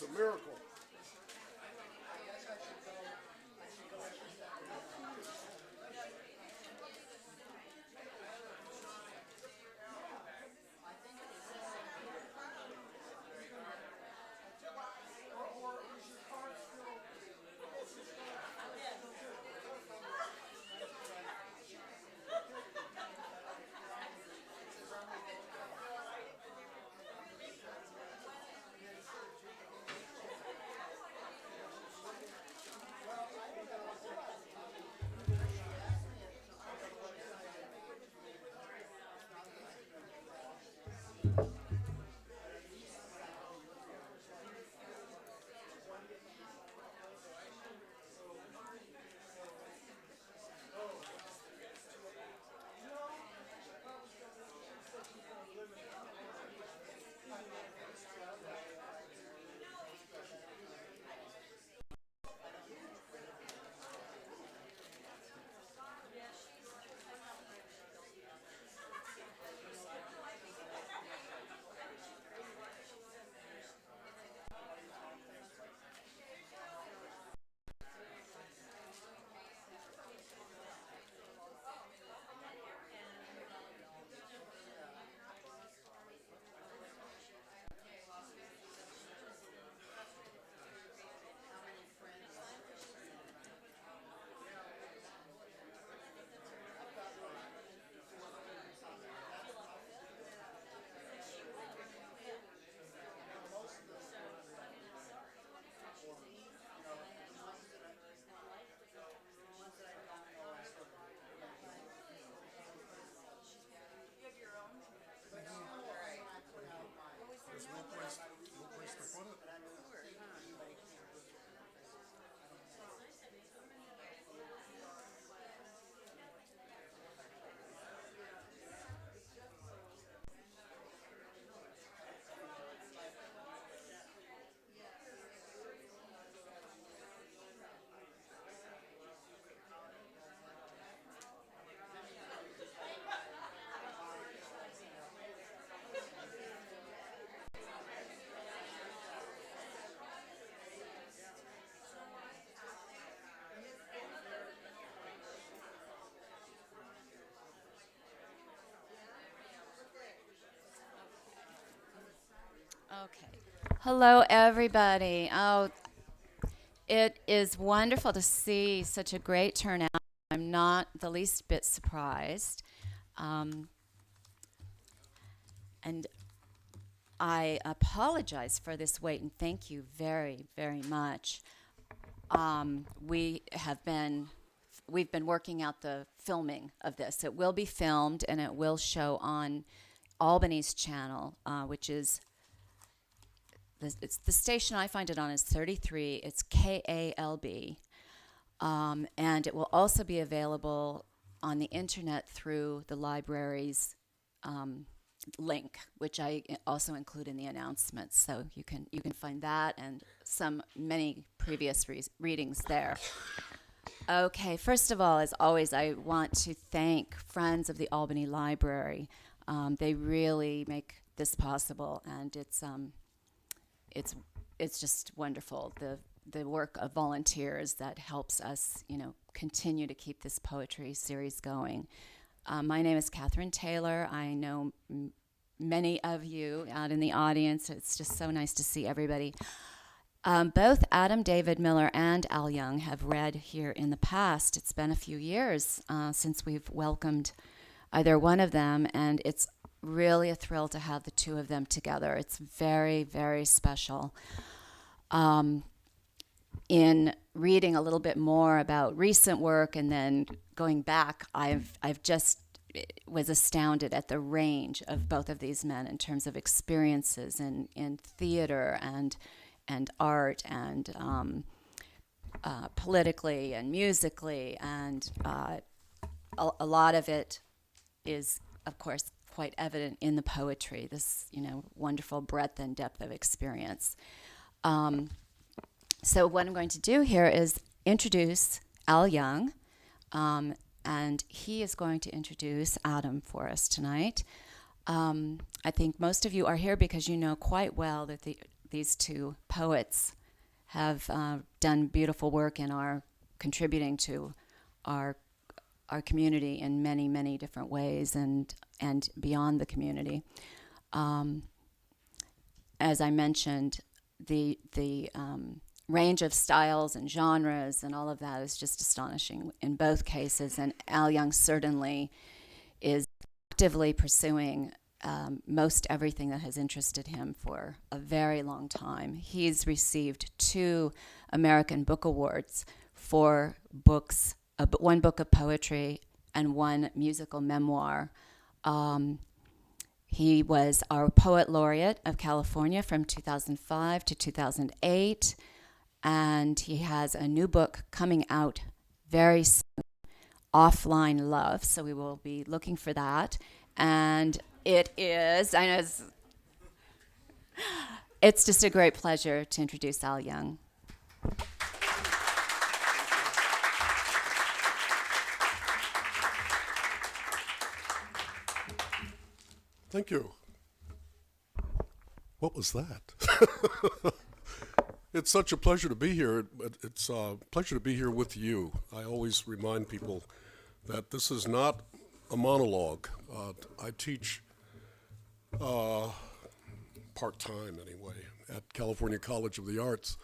a miracle. Okay. Hello, everybody. Oh, it is wonderful to see such a great turnout. I'm not the least bit surprised. Um, and I apologize for this wait and thank you very, very much. We've been working out the filming of this. It will be filmed and it will show on Albany's channel, which is it's the station I find it on is 33. It's KALB, and it will also be available on the internet through the library's link, which I also include in the announcements. So you can find that and many previous readings there. Okay, first of all, as always, I want to thank Friends of the Albany Library. They really make this possible, and it's just wonderful, the work of volunteers that helps us, continue to keep this poetry series going. My name is Catherine Taylor. I know many of you out in the audience. It's just so nice to see everybody. Both Adam David Miller and Al Young have read here in the past. It's been a few years since we've welcomed either one of them, and it's really a thrill to have the two of them together. It's very, very special. In reading a little bit more about recent work and then going back, I've just was astounded at the range of both of these men in terms of experiences in theater and art and politically and musically, and a lot of it is, of course, quite evident in the poetry, this, wonderful breadth and depth of experience. So what I'm going to do here is introduce Al Young, and he is going to introduce Adam for us tonight. I think most of you are here because you know quite well that the these two poets have done beautiful work and are contributing to our community in many, many different ways and beyond the community. As I mentioned, the range of styles and genres and all of that is just astonishing in both cases. And Al Young certainly is actively pursuing most everything that has interested him for a very long time. He's received 2 American Book Awards for books, one book of poetry and one musical memoir. He was our Poet Laureate of California from 2005 to 2008, and he has a new book coming out very soon, Offline Love, so we will be looking for that. And it is, I know it's just a great pleasure to introduce Al Young. Thank you. What was that? It's such a pleasure to be here. It's a pleasure to be here with you. I always remind people that this is not a monologue. I teach part-time anyway at California College of the Arts,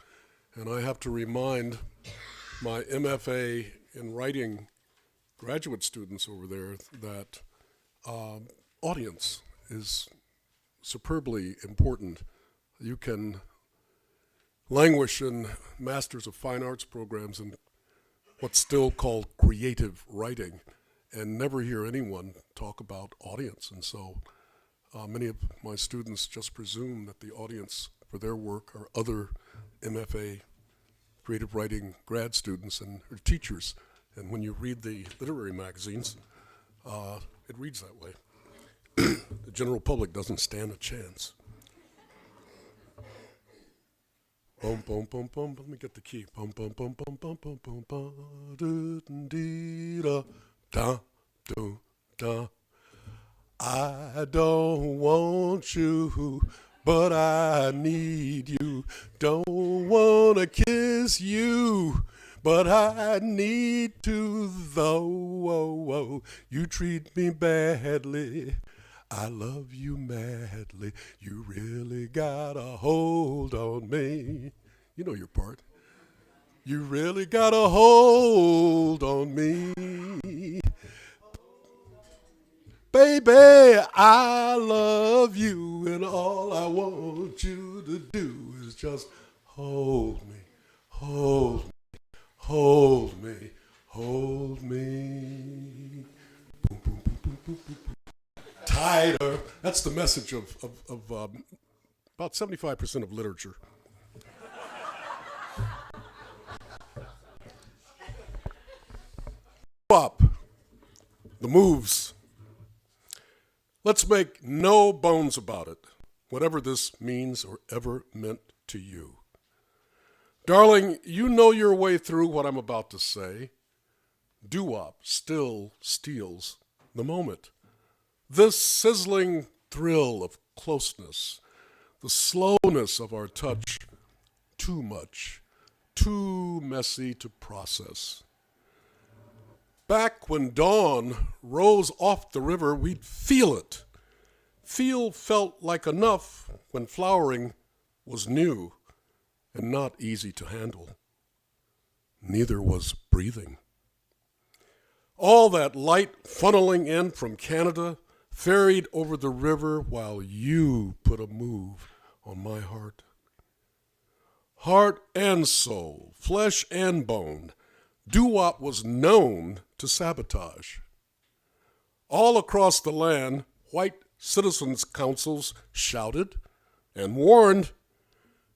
and I have to remind my MFA in writing graduate students over there that audience is superbly important. You can languish in Masters of Fine Arts programs and what's still called creative writing and never hear anyone talk about audience. And so many of my students just presume that the audience for their work are other MFA creative writing grad students and or teachers. And when you read the literary magazines, it reads that way. The general public doesn't stand a chance. Boom, boom, boom, boom. Let me get the key. Boom, boom, boom, boom, boom, boom, boom, boom. Do, dee, da, da, do, da. I don't want you, but I need you. Don't wanna kiss you, but I need to, though. You treat me badly. I love you madly. You really got a hold on me. You know your part. You really got a hold on me. Baby, I love you, and all I want you to do is just hold me, hold me, hold me, hold me. Boom, boom, boom, boom, boom, boom. Tighter. That's the message of about 75% of literature. Up. The moves. Let's make no bones about it, whatever this means or ever meant to you. Darling, you know your way through what I'm about to say. Doo-wop still steals the moment. This sizzling thrill of closeness, the slowness of our touch, too much, too messy to process. Back when dawn rose off the river, we'd feel it. Feel felt like enough when flowering was new and not easy to handle. Neither was breathing. All that light funneling in from Canada ferried over the river while you put a move on my heart. Heart and soul, flesh and bone, doo-wop was known to sabotage. All across the land, white citizens' councils shouted and warned,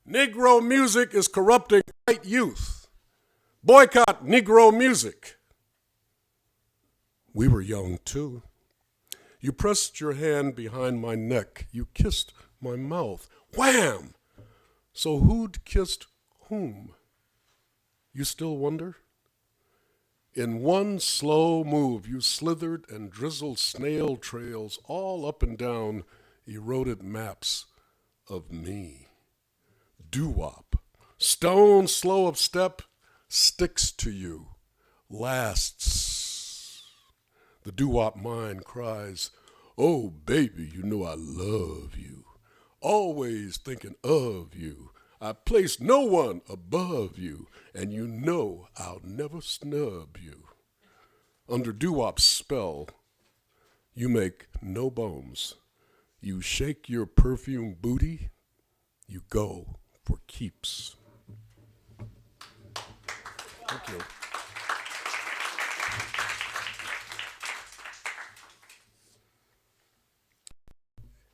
Negro music is corrupting white youth. Boycott Negro music. We were young too. You pressed your hand behind my neck. You kissed my mouth. Wham! So who'd kissed whom? You still wonder? In one slow move, you slithered and drizzled snail trails all up and down eroded maps of me. doo-wop. Stone slow of step, sticks to you, lasts. The doo-wop mind cries, oh, baby, you know I love you. Always thinking of you. I place no one above you, and you know I'll never snub you. Under doo-wop's spell, you make no bones. You shake your perfume booty, you go for keeps. Thank you.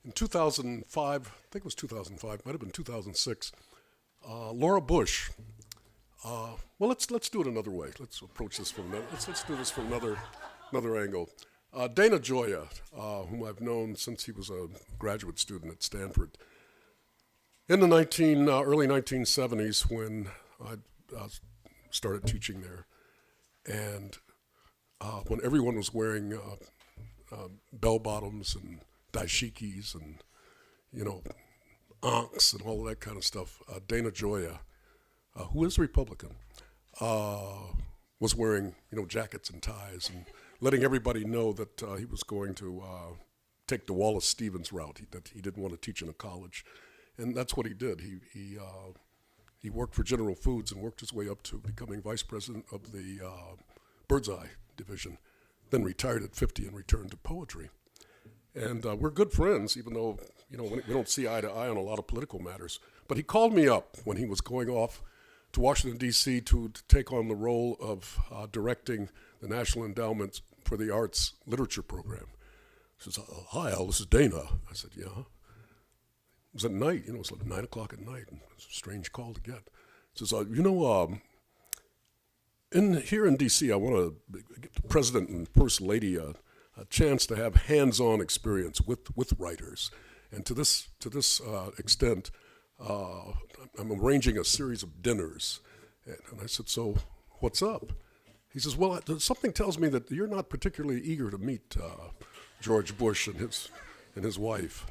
In 2005, I think it was 2005, might have been 2006, Laura Bush. Well, let's do it another way. Let's approach this from another. Let's do this from another angle. Dana Gioia, whom I've known since he was a graduate student at Stanford, in the early 1970s when I started teaching there, and when everyone was wearing bell bottoms and dashikis and ankhs and all of that kind of stuff, Dana Gioia, who is a Republican, was wearing jackets and ties and letting everybody know that he was going to take the Wallace Stevens route. That he didn't want to teach in a college, and that's what he did. He worked for General Foods and worked his way up to becoming vice president of the Birdseye division. Then retired at 50 and returned to poetry. And we're good friends, even though we don't see eye to eye on a lot of political matters. But he called me up when he was going off to Washington, D.C. to take on the role of directing the National Endowment for the Arts Literature Program. He says, hi, Al, this is Dana. I said, yeah. It was at night, it was like 9 o'clock at night. And it's a strange call to get. He says, here in D.C., I want to give the President and First Lady a chance to have hands-on experience with writers. And to this extent, I'm arranging a series of dinners. And I said, so what's up? He says, well, something tells me that you're not particularly eager to meet George Bush and his wife.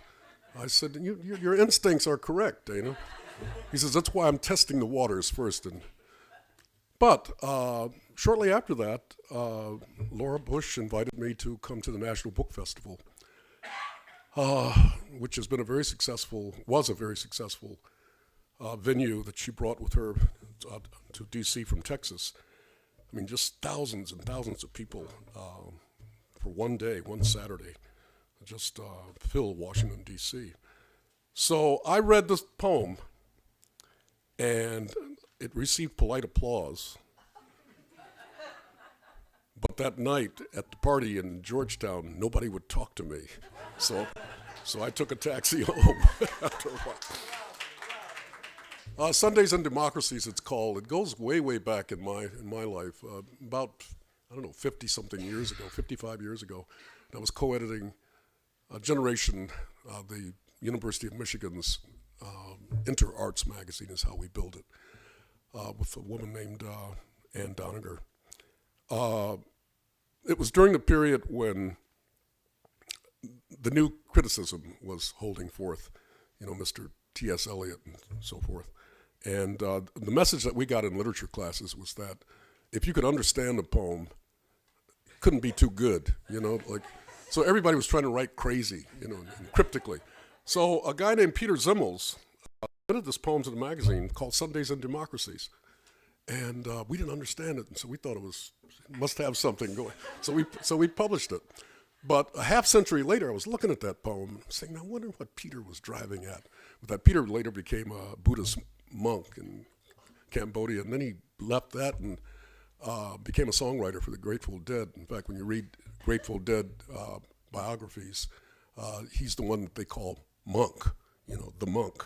I said, your instincts are correct, Dana. He says, that's why I'm testing the waters first. But shortly after that, Laura Bush invited me to come to the National Book Festival, which was a very successful venue that she brought with her to D.C. from Texas. I mean, just thousands and thousands of people for one day, one Saturday, just filled Washington, D.C. So I read this poem, and it received polite applause. But that night at the party in Georgetown, nobody would talk to me. So I took a taxi home after a while. Sundays and Democracies, it's called. It goes way, way back in my life. About, 50-something years ago, 55 years ago. And I was co-editing Generation, the University of Michigan's Inter-Arts magazine is how we build it, with a woman named Ann Doniger. It was during the period when the new criticism was holding forth, Mr. T.S. Eliot and so forth. And the message that we got in literature classes was that if you could understand a poem, it couldn't be too good, So everybody was trying to write crazy, and cryptically. So a guy named Peter Zimmels submitted this poem to the magazine called Sundays and Democracies. And we didn't understand it, and so we thought it must have something going. So we published it. But a half century later, I was looking at that poem, saying, I wonder what Peter was driving at. But that Peter later became a Buddhist monk in Cambodia, and then he left that and became a songwriter for the Grateful Dead. In fact, when you read Grateful Dead biographies, he's the one that they call Monk, the monk.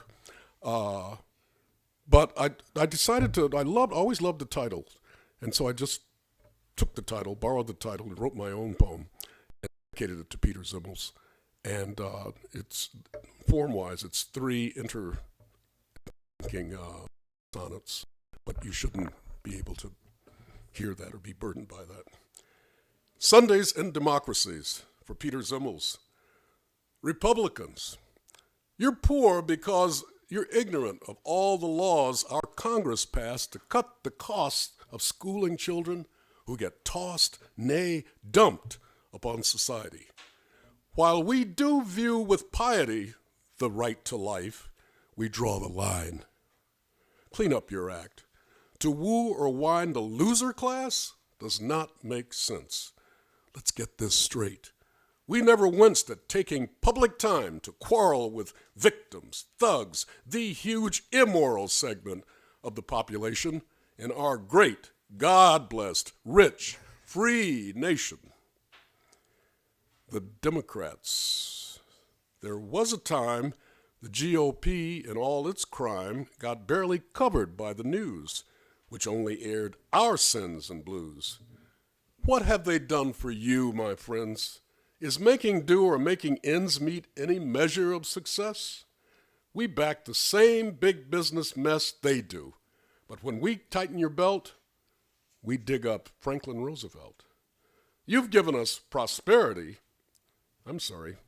But I decided always loved the title. And so I just took the title, borrowed the title, and wrote my own poem and dedicated it to Peter Zimmels. And it's, form-wise, it's 3 interlinking sonnets, but you shouldn't be able to hear that or be burdened by that. Sundays and Democracies for Peter Zimmels. Republicans, you're poor because You're ignorant of all the laws our Congress passed to cut the cost of schooling children who get tossed, nay, dumped upon society. While we do view with piety the right to life, we draw the line. Clean up your act. To woo or whine the loser class does not make sense. Let's get this straight. We never winced at taking public time to quarrel with victims, thugs, the huge immoral segment of the population in our great, God-blessed, rich, free nation. The Democrats. There was a time the GOP and all its crime got barely covered by the news, which only aired our sins and blues. What have they done for you, my friends? Is making do or making ends meet any measure of success? We back the same big business mess they do, but when we tighten your belt, we dig up Franklin Roosevelt. You've given us prosperity.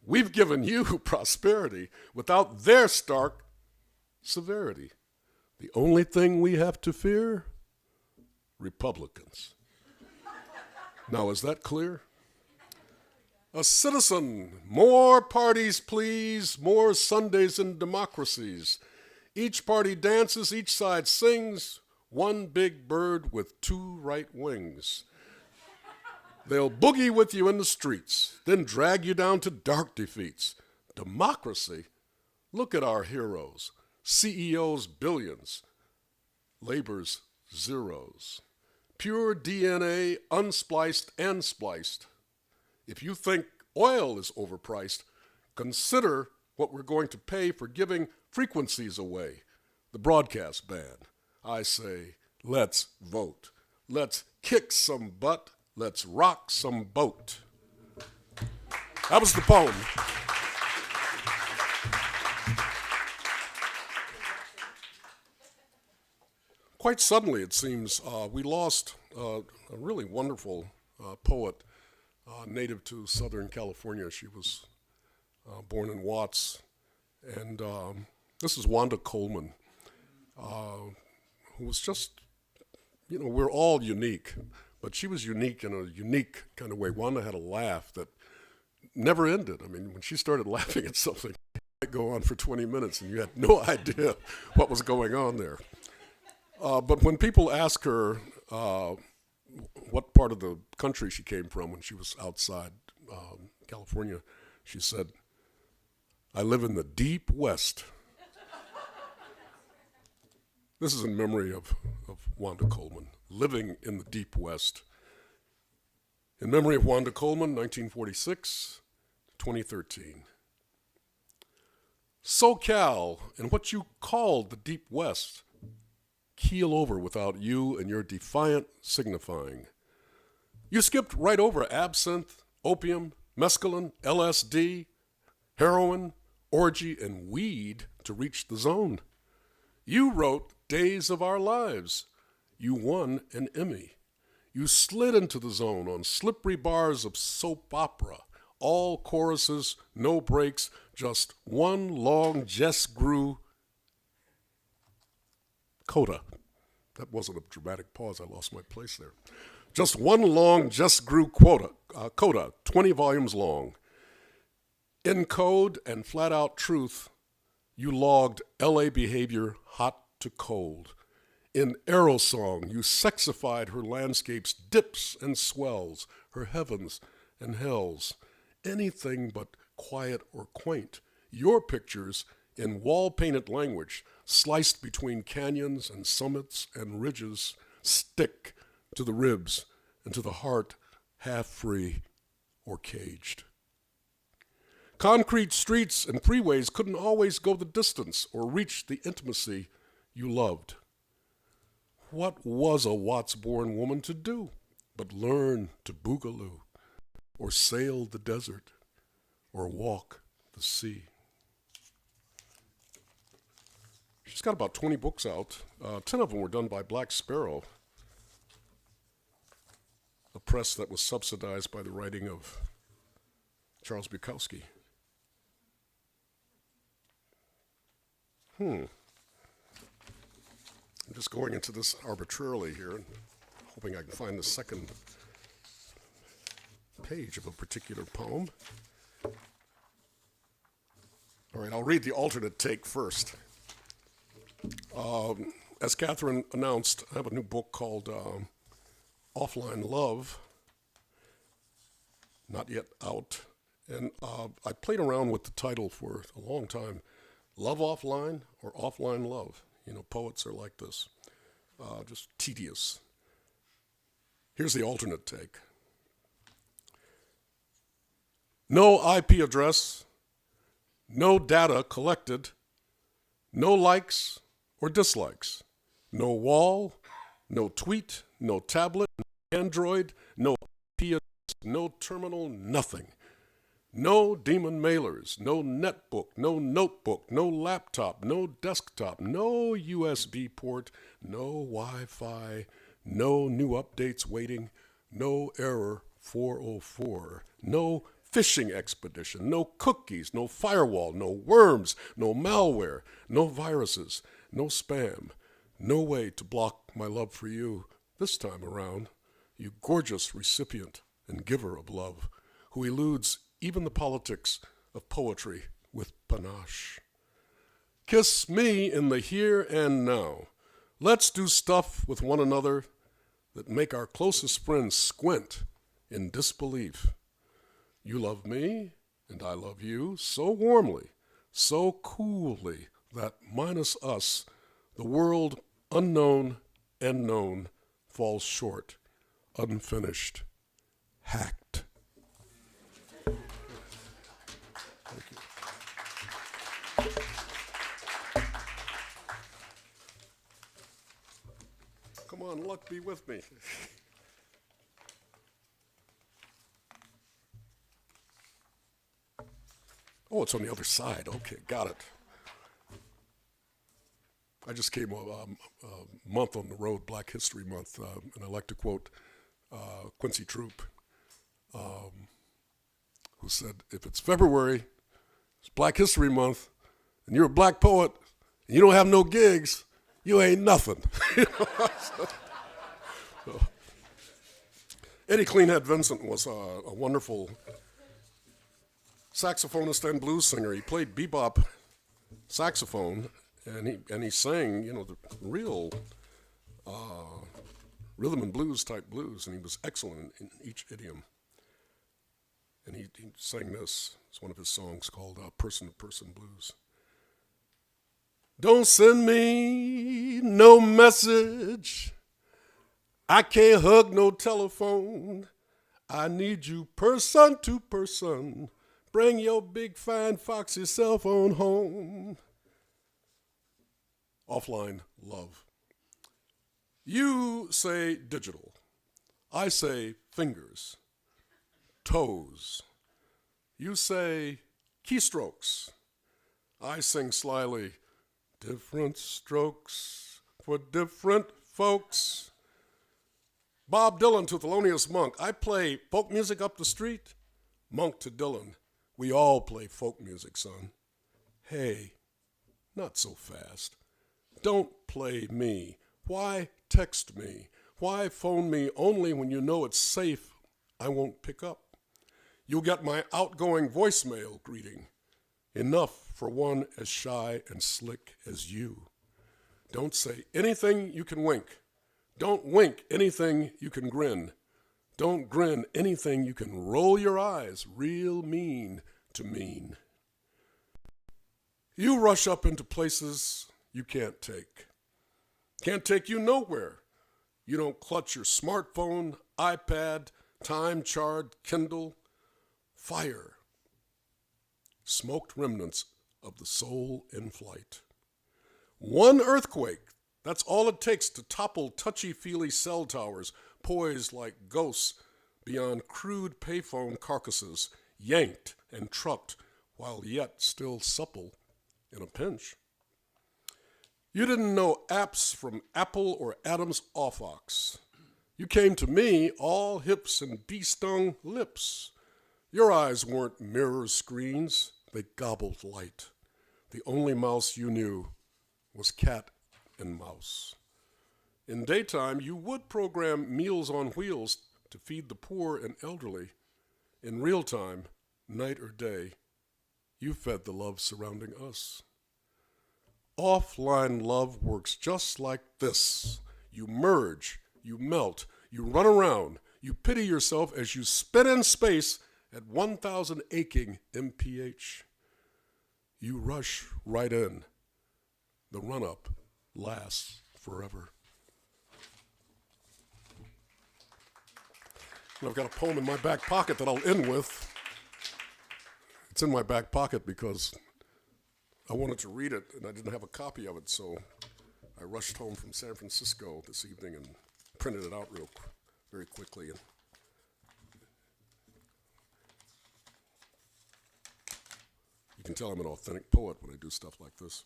We've given you prosperity without their stark severity. The only thing we have to fear? Republicans. Now, is that clear? A citizen, more parties please, more Sundays in democracies. Each party dances, each side sings, one big bird with two right wings. They'll boogie with you in the streets, then drag you down to dark defeats. Democracy? Look at our heroes. CEOs billions, labor's zeros. Pure DNA, unspliced and spliced. If you think oil is overpriced, consider what we're going to pay for giving frequencies away. The broadcast ban. I say, let's vote. Let's kick some butt. Let's rock some boat. That was the poem. Quite suddenly, it seems, we lost a really wonderful poet native to Southern California. She was born in Watts. And this is Wanda Coleman, who was just, we're all unique. But she was unique in a unique kind of way. Wanda had a laugh that never ended. I mean, when she started laughing at something, it might go on for 20 minutes, and you had no idea what was going on there. But when people ask her what part of the country she came from when she was outside California, she said, "I live in the deep West." This is in memory of Wanda Coleman, living in the deep West. In memory of Wanda Coleman, 1946 to 2013. SoCal and what you called the deep West keel over without you and your defiant signifying. You skipped right over absinthe, opium, mescaline, LSD, heroin, orgy, and weed to reach the zone. You wrote Days of Our Lives. You won an Emmy. You slid into the zone on slippery bars of soap opera. All choruses, no breaks, just one long Jess Grew coda. That wasn't a dramatic pause. I lost my place there. Just one long Jess Grew coda, 20 volumes long. In code and flat-out truth, you logged L.A. behavior hot to cold. In Arrow Song, you sexified her landscape's dips and swells, her heavens and hells, anything but quiet or quaint. Your pictures, in wall-painted language, sliced between canyons and summits and ridges, stick to the ribs and to the heart, half free or caged. Concrete streets and freeways couldn't always go the distance or reach the intimacy you loved. What was a Watts-born woman to do but learn to boogaloo, or sail the desert, or walk the sea? She's got about 20 books out. 10 of them were done by Black Sparrow, a press that was subsidized by the writing of Charles Bukowski. I'm just going into this arbitrarily here and hoping I can find the second page of a particular poem. All right, I'll read the alternate take first. As Catherine announced, I have a new book called Offline Love, not yet out. And I played around with the title for a long time. Love Offline or Offline Love. You know, poets are like this, just tedious. Here's the alternate take. No IP address, no data collected, no likes or dislikes, no wall, no tweet, no tablet, no Android, no IP address, no terminal, nothing. No demon mailers, no netbook, no notebook, no laptop, no desktop, no USB port, no Wi-Fi, no new updates waiting, no error 404, no fishing expedition, no cookies, no firewall, no worms, no malware, no viruses, no spam, no way to block my love for you this time around, you gorgeous recipient and giver of love, who eludes even the politics of poetry with panache. Kiss me in the here and now. Let's do stuff with one another that make our closest friends squint in disbelief. You love me, and I love you so warmly, so coolly, that minus us, the world unknown and known falls short, unfinished, hacked. Come on, luck be with me. Oh, it's on the other side. Okay, got it. I just came a month on the road, Black History Month, and I like to quote Quincy Troop, who said, if it's February, it's Black History Month, and you're a black poet, and you don't have no gigs, you ain't nothing. So, Eddie Cleanhead Vincent was a wonderful saxophonist and blues singer. He played bebop saxophone, and he sang, you know, the real rhythm and blues type blues, and he was excellent in each idiom. And he sang this. It's one of his songs called Person to Person Blues. Don't send me no message. I can't hug no telephone. I need you person to person. Bring your big fine foxy cell phone home. Offline love. You say digital. I say fingers, toes. You say keystrokes. I sing slyly, different strokes for different folks. Bob Dylan to Thelonious Monk. I play folk music up the street. Monk to Dylan. We all play folk music, son. Hey, not so fast. Don't play me. Why text me? Why phone me only when you know it's safe I won't pick up? You'll get my outgoing voicemail greeting. Enough for one as shy and slick as you. Don't say anything you can wink. Don't wink anything you can grin. Don't grin anything you can roll your eyes real mean to mean. You rush up into places you can't take. Can't take you nowhere. You don't clutch your smartphone, iPad, time-charred Kindle. Fire. Smoked remnants of the soul in flight. One earthquake. That's all it takes to topple touchy-feely cell towers poised like ghosts beyond crude payphone carcasses, yanked and trucked while yet still supple in a pinch. You didn't know apps from Apple or Adam's Offox. You came to me all hips and bee-stung lips. Your eyes weren't mirror screens, they gobbled light. The only mouse you knew was cat and mouse. In daytime, you would program Meals on Wheels to feed the poor and elderly. In real time, night or day, you fed the love surrounding us. Offline love works just like this. You merge, you melt, you run around, you pity yourself as you spin in space at 1,000 aching mph. You rush right in. The run-up lasts forever. And I've got a poem in my back pocket that I'll end with. It's in my back pocket because I wanted to read it and I didn't have a copy of it, so I rushed home from San Francisco this evening and printed it out very quickly. And you can tell I'm an authentic poet when I do stuff like this.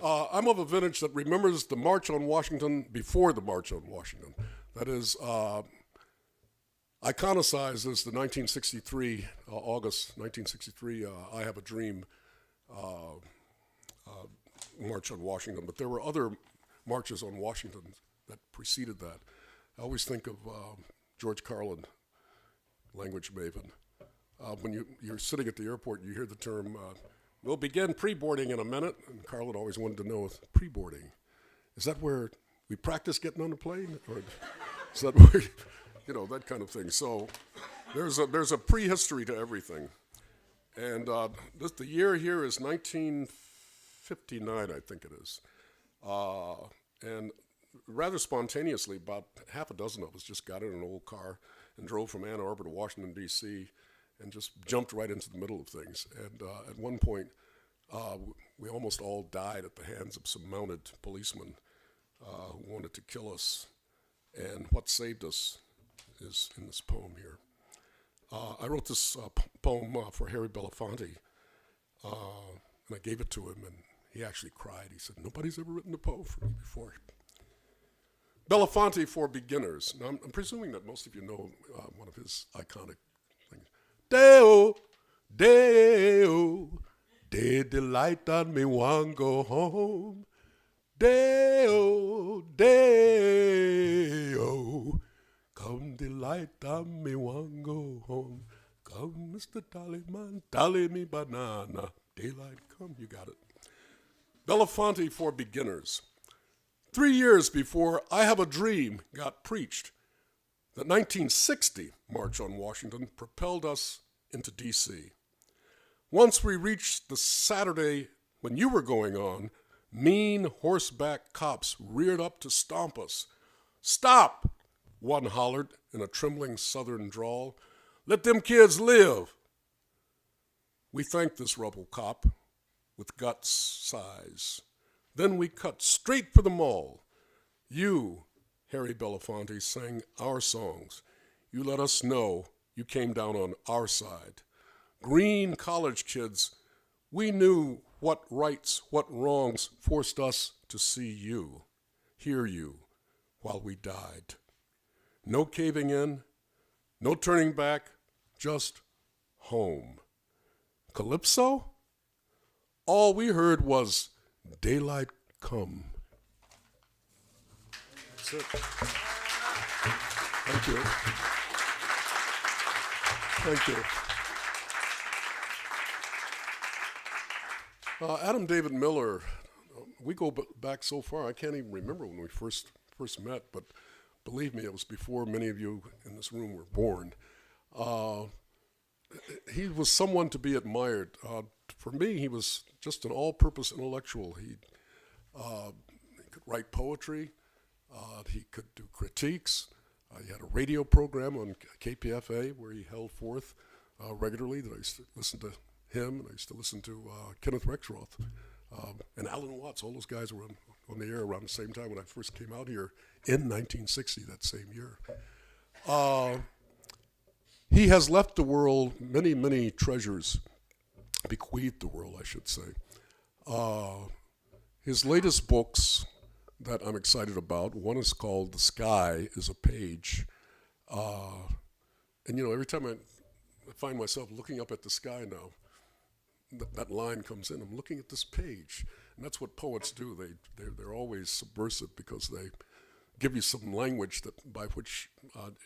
I'm of a vintage that remembers the March on Washington before the March on Washington. That is, iconicized as the 1963, August 1963, I Have a Dream March on Washington. But there were other marches on Washington that preceded that. I always think of George Carlin, language maven. When you're sitting at the airport, you hear the term, we'll begin pre-boarding in a minute. And Carlin always wanted to know, pre-boarding, is that where we practice getting on the plane? Or is that where, that kind of thing. So there's a prehistory to everything. And the year here is 1959, I think it is. And rather spontaneously, about half a dozen of us just got in an old car and drove from Ann Arbor to Washington, D.C., and just jumped right into the middle of things. And at one point, we almost all died at the hands of some mounted policemen who wanted to kill us. And what saved us is in this poem here. I wrote this poem for Harry Belafonte, and I gave it to him, and he actually cried. He said, nobody's ever written a poem for me before. Belafonte for Beginners. Now, I'm presuming that most of you know one of his iconic things. Deo, Deo, day delight on me want go home. Deo, Deo, come delight on me want go home. Come, Mr. Dolly man, dolly me banana. Daylight come, you got it. Belafonte for Beginners. 3 years before I Have a Dream got preached, the 1960 March on Washington propelled us into D.C. Once we reached the Saturday when you were going on, mean horseback cops reared up to stomp us. Stop, one hollered in a trembling southern drawl. Let them kids live. We thanked this rebel cop with guts size. Then we cut straight for the mall. You, Harry Belafonte, sang our songs. You let us know you came down on our side. Green college kids, we knew what rights, what wrongs forced us to see you, hear you, while we died. No caving in, no turning back, just home. Calypso? All we heard was daylight come. That's it. Thank you. Thank you. Adam David Miller, we go back so far, I can't even remember when we first met, but believe me, it was before many of you in this room were born. He was someone to be admired. For me, he was just an all-purpose intellectual. He could write poetry. He could do critiques. He had a radio program on KPFA where he held forth regularly that I used to listen to him, and I used to listen to Kenneth Rexroth and Alan Watts. All those guys were on the air around the same time when I first came out here in 1960, that same year. He has left the world many, many treasures, bequeathed the world, I should say. His latest books that I'm excited about, one is called The Sky is a Page. And every time I find myself looking up at the sky now, that line comes in. I'm looking at this page, and that's what poets do. They're always subversive because they give you some language that by which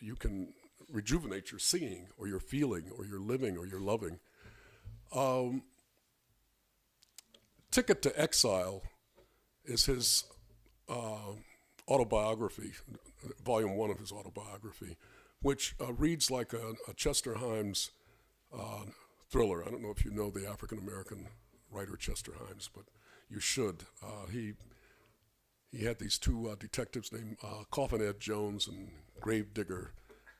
you can rejuvenate your seeing or your feeling or your living or your loving. Ticket to Exile is his autobiography, volume 1 of his autobiography, which reads like a Chester Himes thriller. I don't know if you know the African-American writer Chester Himes, but you should. He had these two detectives named Coffin Ed Jones and Gravedigger,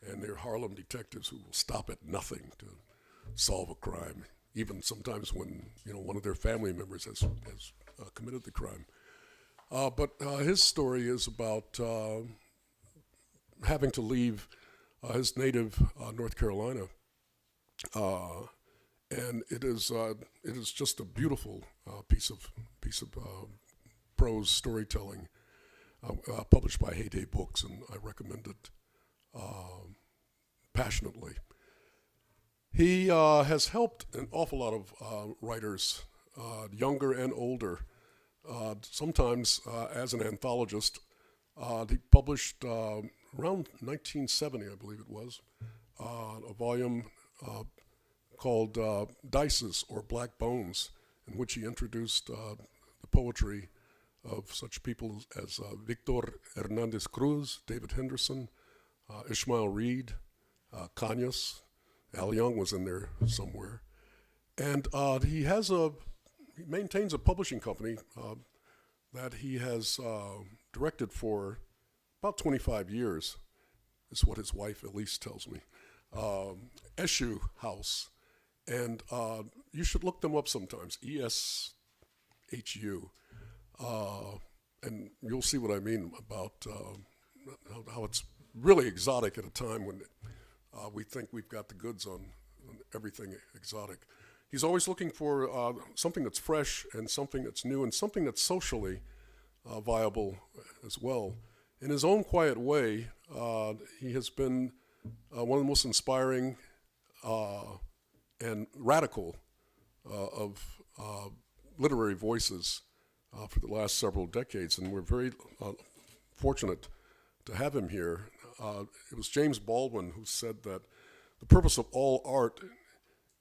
and they're Harlem detectives who will stop at nothing to solve a crime, even sometimes when one of their family members has committed the crime. But his story is about having to leave his native North Carolina, and it is just a beautiful piece of prose storytelling published by Heyday Books, and I recommend it passionately. He has helped an awful lot of writers, younger and older. Sometimes as an anthologist, he published around 1970, I believe it was, a volume called Dices or Black Bones, in which he introduced the poetry of such people as Victor Hernandez Cruz, David Henderson, Ishmael Reed, Cañas. Al Young was in there somewhere. And he maintains a publishing company that he has directed for about 25 years, is what his wife Elise tells me. Eshu House. And you should look them up sometimes, ESHU. And you'll see what I mean about how it's really exotic at a time when we think we've got the goods on everything exotic. He's always looking for something that's fresh and something that's new and something that's socially viable as well. In his own quiet way, he has been one of the most inspiring and radical of literary voices for the last several decades, and we're very fortunate to have him here. It was James Baldwin who said that the purpose of all art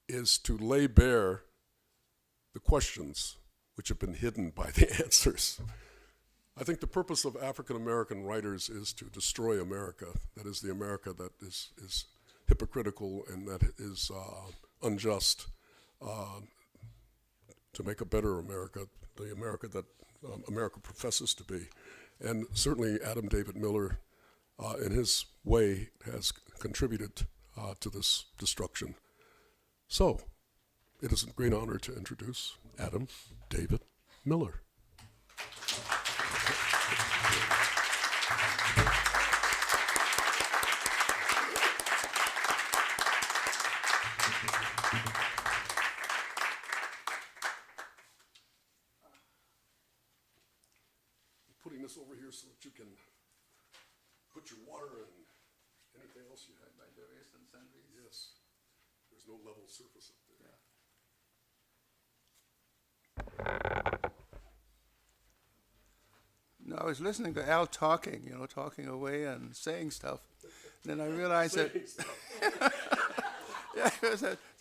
is to lay bare the questions which have been hidden by the answers. I think the purpose of African American writers is to destroy America. That is the America that is hypocritical and that is unjust, to make a better America, the America that America professes to be. And certainly Adam David Miller, in his way, has contributed to this destruction. So, it is a great honor to introduce Adam David Miller. Putting this over here so that you can put your water and anything else you have. By various and sundries. Yes. There's no level surface up there. No, I was listening to Al talking, talking away and saying stuff. And then I realized that,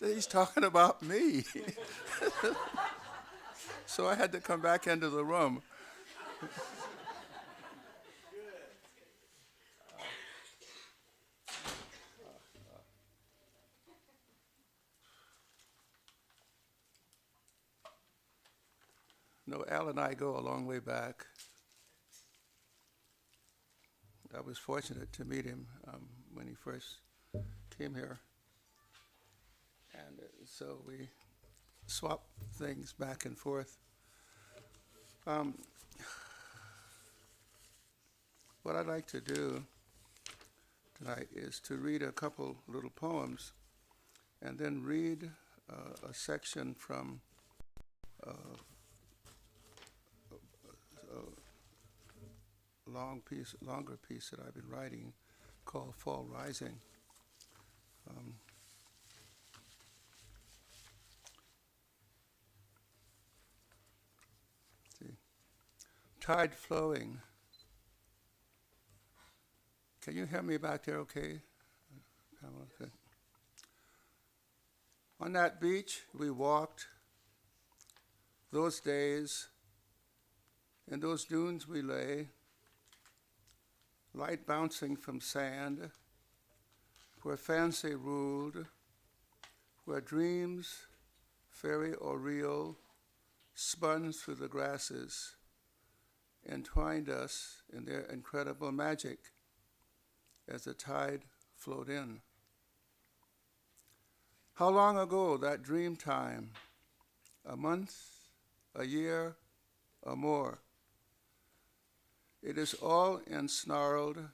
that he's talking about me. So I had to come back into the room. No, Al and I go a long way back. I was fortunate to meet him when he first came here. And so we swapped things back and forth. What I'd like to do tonight is to read a couple little poems and then read a section from longer piece that I've been writing called Fall Rising. tide flowing. Can you hear me back there okay? Okay. On that beach we walked, those days, in those dunes we lay, light bouncing from sand, where fancy ruled, where dreams, fairy or real, spun through the grasses, entwined us in their incredible magic as the tide flowed in. How long ago that dream time? A month, a year, or more? It is all ensnarled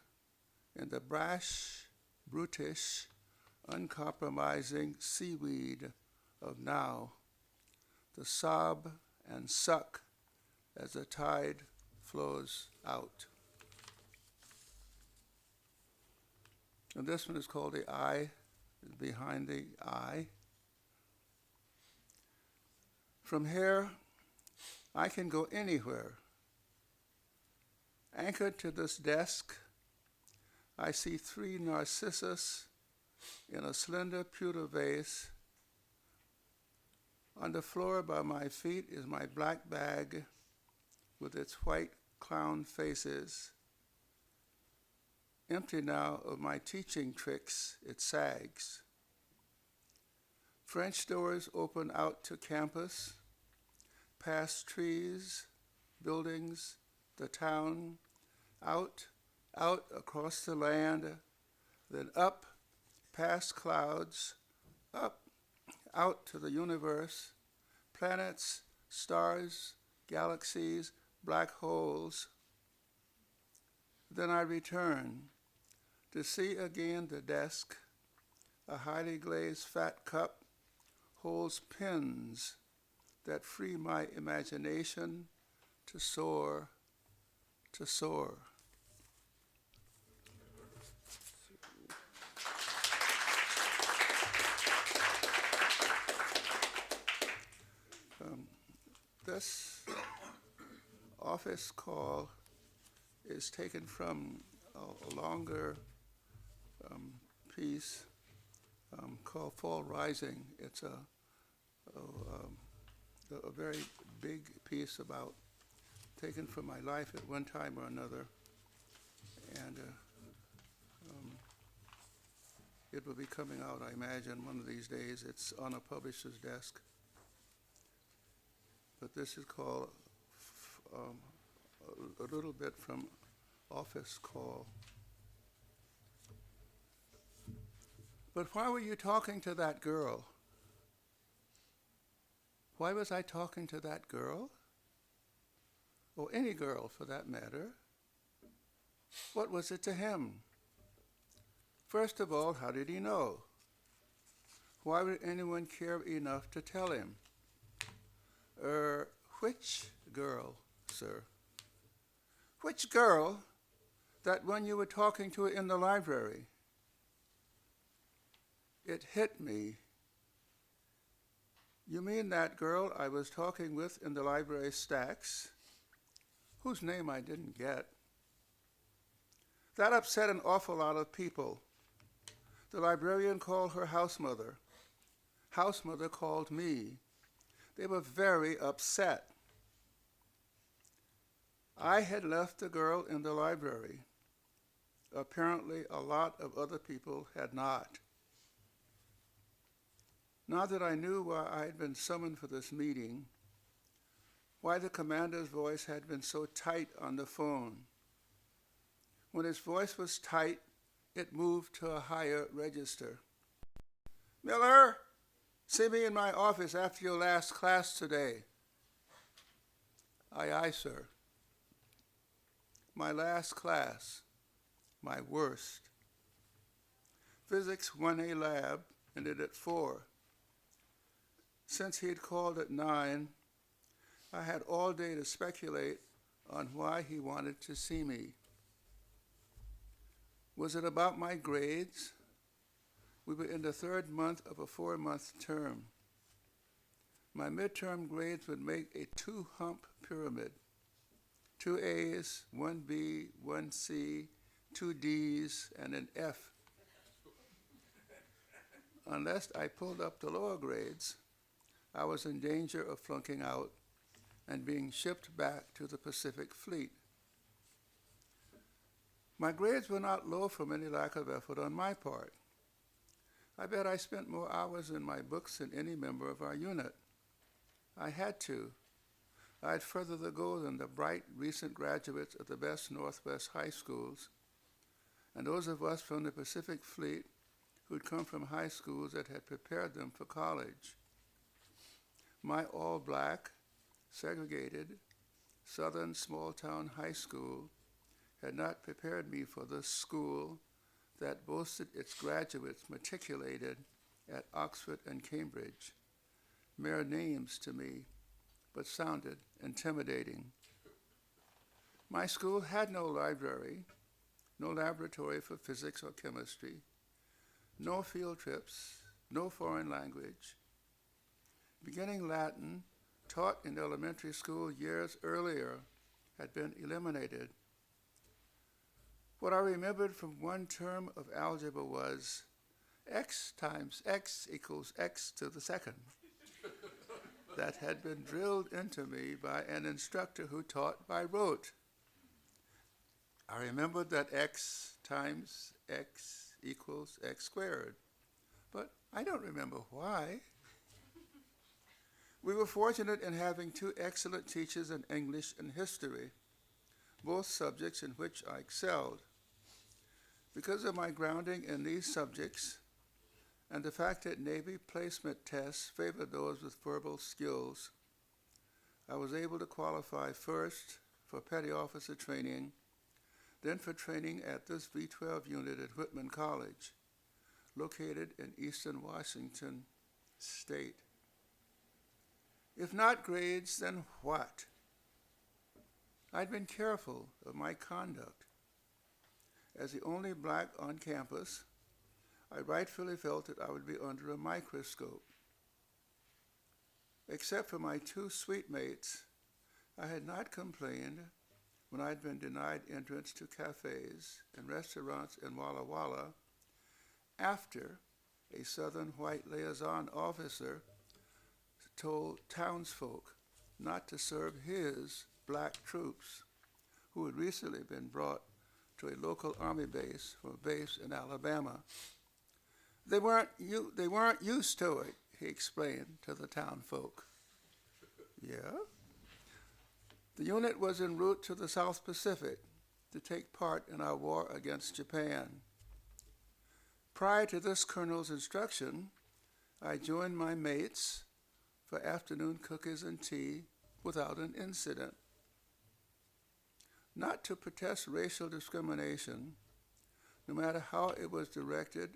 in the brash, brutish, uncompromising seaweed of now, the sob and suck as the tide flows out. And this one is called The Eye, Behind the Eye. From here, I can go anywhere. Anchored to this desk, I see 3 narcissus in a slender pewter vase. On the floor by my feet is my black bag with its white clown faces. Empty now of my teaching tricks, it sags. French doors open out to campus, past trees, buildings, the town, out across the land, then up, past clouds, up, out to the universe, planets, stars, galaxies, black holes. Then I return to see again the desk. A highly glazed fat cup holds pins that free my imagination to soar, to soar. This office call is taken from a longer piece called Fall Rising. It's a very big piece about taken from my life at one time or another, and it will be coming out, I imagine, one of these days. It's on a publisher's desk. But this is called a little bit from Office Call. But why were you talking to that girl? Why was I talking to that girl? Or any girl, for that matter? What was it to him? First of all, how did he know? Why would anyone care enough to tell him? Which girl, sir? Which girl? That one you were talking to in the library? It hit me. You mean that girl I was talking with in the library stacks, whose name I didn't get? That upset an awful lot of people. The librarian called her house mother. House mother called me. They were very upset. I had left the girl in the library. Apparently, a lot of other people had not. Now that I knew why I had been summoned for this meeting, why the commander's voice had been so tight on the phone. When his voice was tight, it moved to a higher register. Miller, see me in my office after your last class today. Aye, aye, sir. My last class, my worst. Physics 1A lab, ended at 4. Since he had called at 9, I had all day to speculate on why he wanted to see me. Was it about my grades? We were in the 3rd month of a 4-month term. My midterm grades would make a 2-hump pyramid. 2 A's, 1 B, 1 C, 2 D's, and an F. Unless I pulled up the lower grades, I was in danger of flunking out and being shipped back to the Pacific Fleet. My grades were not low from any lack of effort on my part. I bet I spent more hours in my books than any member of our unit. I had to. I'd further the goal than the bright, recent graduates of the best Northwest high schools, and those of us from the Pacific Fleet who'd come from high schools that had prepared them for college. My all-black, segregated, southern small-town high school had not prepared me for the school that boasted its graduates matriculated at Oxford and Cambridge. Mere names to me, but sounded intimidating. My school had no library, no laboratory for physics or chemistry, no field trips, no foreign language. Beginning Latin, taught in elementary school years earlier, had been eliminated. What I remembered from one term of algebra was x times x equals x to the second. That had been drilled into me by an instructor who taught by rote. I remembered that x times x equals x squared, but I don't remember why. We were fortunate in having 2 excellent teachers in English and history, both subjects in which I excelled. Because of my grounding in these subjects and the fact that Navy placement tests favored those with verbal skills, I was able to qualify first for petty officer training, then for training at this V-12 unit at Whitman College, located in eastern Washington state. If not grades, then what? I'd been careful of my conduct. As the only black on campus, I rightfully felt that I would be under a microscope. Except for my 2 suite mates, I had not complained when I'd been denied entrance to cafes and restaurants in Walla Walla after a Southern white liaison officer told townsfolk not to serve his black troops who had recently been brought to a local army base from a base in Alabama. They weren't used to it, he explained to the townfolk. Yeah? The unit was en route to the South Pacific to take part in our war against Japan. Prior to this colonel's instruction, I joined my mates for afternoon cookies and tea without an incident. Not to protest racial discrimination, no matter how it was directed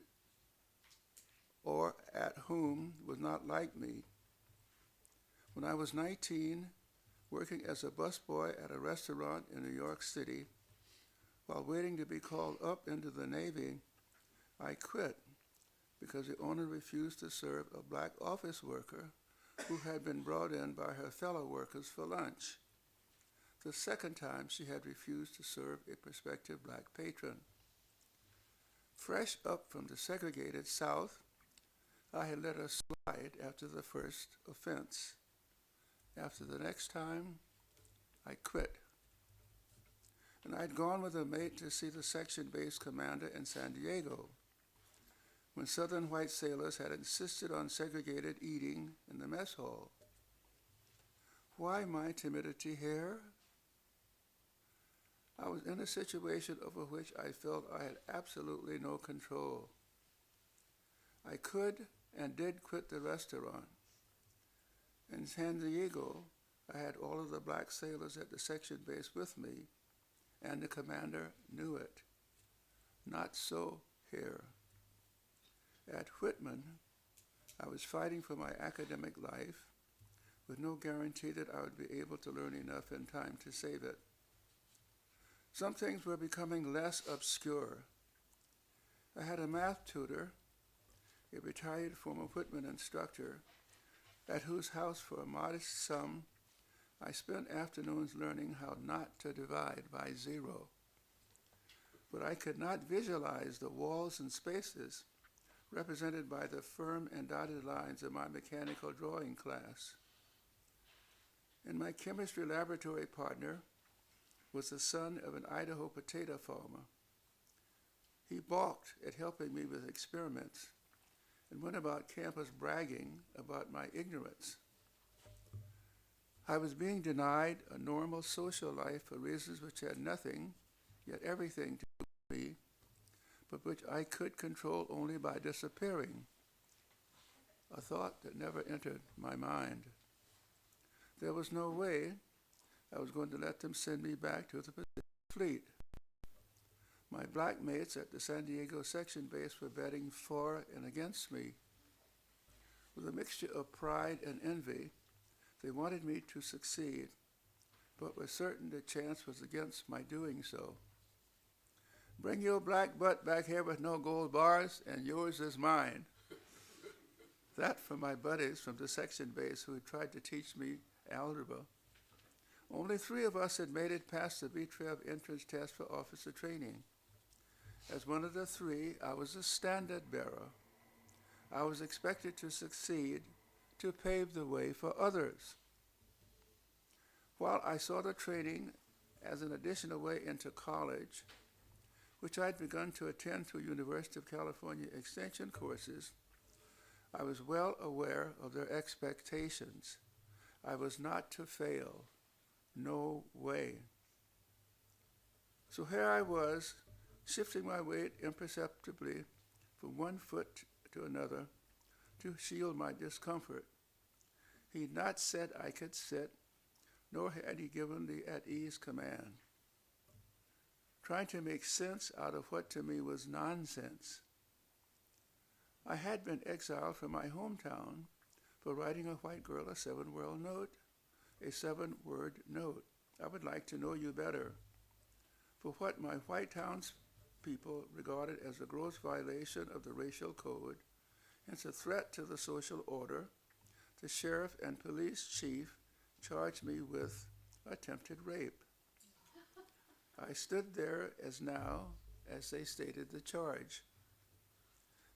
or at whom, was not like me. When I was 19, working as a busboy at a restaurant in New York City, while waiting to be called up into the Navy, I quit because the owner refused to serve a black office worker who had been brought in by her fellow workers for lunch. The second time she had refused to serve a prospective black patron. Fresh up from the segregated South, I had let her slide after the first offense. After the next time, I quit. And I'd gone with a mate to see the section base commander in San Diego, when Southern white sailors had insisted on segregated eating in the mess hall. Why my timidity here? I was in a situation over which I felt I had absolutely no control. I could and did quit the restaurant. In San Diego, I had all of the black sailors at the section base with me, and the commander knew it. Not so here. At Whitman, I was fighting for my academic life with no guarantee that I would be able to learn enough in time to save it. Some things were becoming less obscure. I had a math tutor, a retired former Whitman instructor, at whose house for a modest sum I spent afternoons learning how not to divide by zero. But I could not visualize the walls and spaces represented by the firm and dotted lines of my mechanical drawing class. And my chemistry laboratory partner was the son of an Idaho potato farmer. He balked at helping me with experiments and went about campus bragging about my ignorance. I was being denied a normal social life for reasons which had nothing, yet everything to do with me, but which I could control only by disappearing, a thought that never entered my mind. There was no way I was going to let them send me back to the Pacific Fleet. My black mates at the San Diego section base were betting for and against me. With a mixture of pride and envy, they wanted me to succeed, but were certain the chance was against my doing so. Bring your black butt back here with no gold bars, and yours is mine. That from my buddies from the section base who had tried to teach me algebra. Only 3 of us had made it past the B-Trev entrance test for officer training. As one of the 3, I was a standard bearer. I was expected to succeed, to pave the way for others. While I saw the training as an additional way into college, which I'd begun to attend through University of California extension courses, I was well aware of their expectations. I was not to fail. No way. So here I was, shifting my weight imperceptibly from one foot to another to shield my discomfort. He'd not said I could sit, nor had he given the at-ease command. Trying to make sense out of what to me was nonsense. I had been exiled from my hometown for writing a white girl a 7-word note, a 7-word note. I would like to know you better. For what my white townspeople regarded as a gross violation of the racial code, hence a threat to the social order, the sheriff and police chief charged me with attempted rape. I stood there as now, as they stated the charge.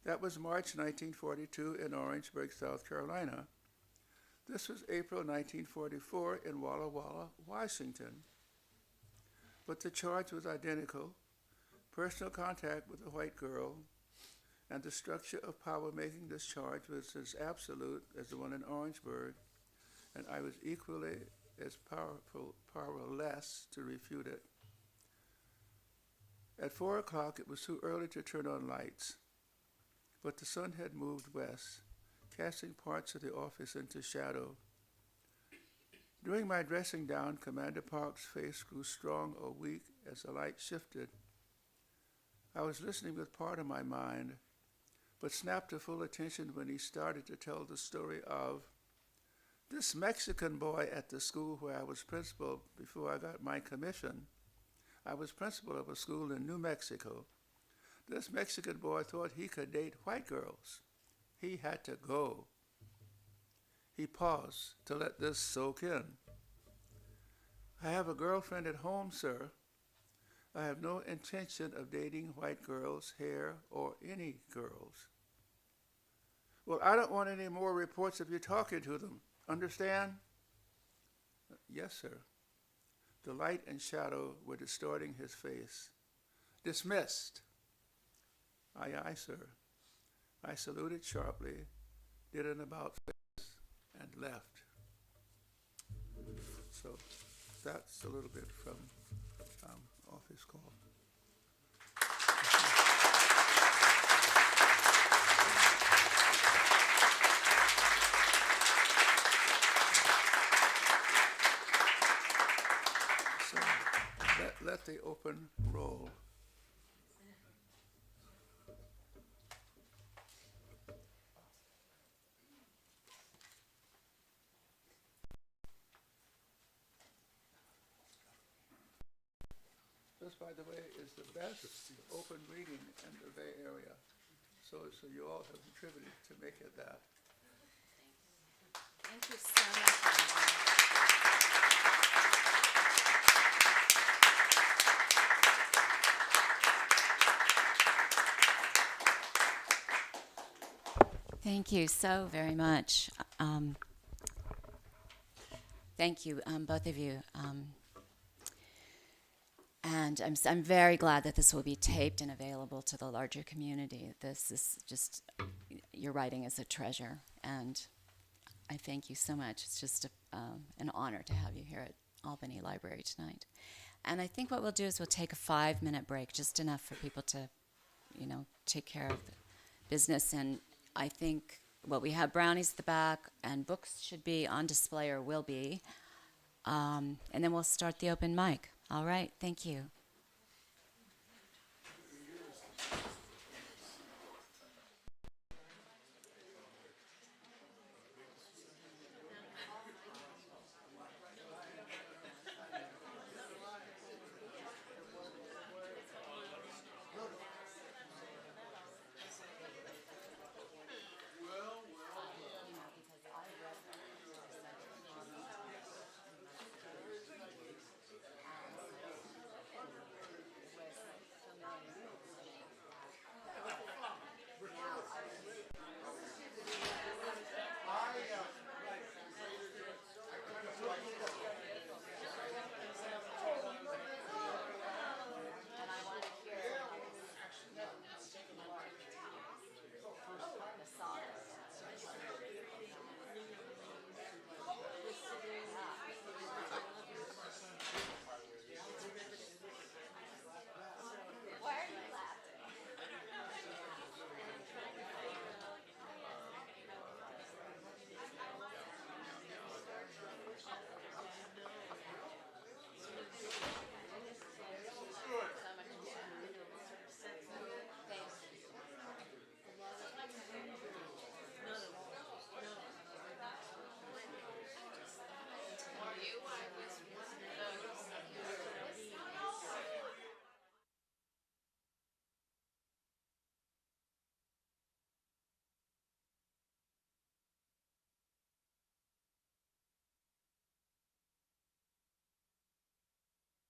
That was March 1942 in Orangeburg, South Carolina. This was April 1944 in Walla Walla, Washington. But the charge was identical: personal contact with a white girl, and the structure of power making this charge was as absolute as the one in Orangeburg, and I was equally as powerless to refute it. At 4 o'clock, it was too early to turn on lights, but the sun had moved west, casting parts of the office into shadow. During my dressing down, Commander Park's face grew strong or weak as the light shifted. I was listening with part of my mind, but snapped to full attention when he started to tell the story of this Mexican boy at the school where I was principal before I got my commission. I was principal of a school in New Mexico. This Mexican boy thought he could date white girls. He had to go. He paused to let this soak in. I have a girlfriend at home, sir. I have no intention of dating white girls, hair, or any girls. Well, I don't want any more reports of you talking to them. Understand? Yes, sir. The light and shadow were distorting his face. Dismissed. Aye, aye, sir. I saluted sharply, did an about-face, and left. So that's a little bit from Office Call. So let the open roll. This, by the way, is the best open reading in the Bay Area. So you all have contributed to make it that. Thank you so much, Albany. Thank you so very much. Thank you, both of you. And I'm very glad that this will be taped and available to the larger community. This is just, your writing is a treasure, and I thank you so much. It's just an honor to have you here at Albany Library tonight. And I think what we'll do is we'll take a 5-minute break, just enough for people to, take care of business. And I think, we have brownies at the back, and books should be on display or will be. And then we'll start the open mic. All right, thank you.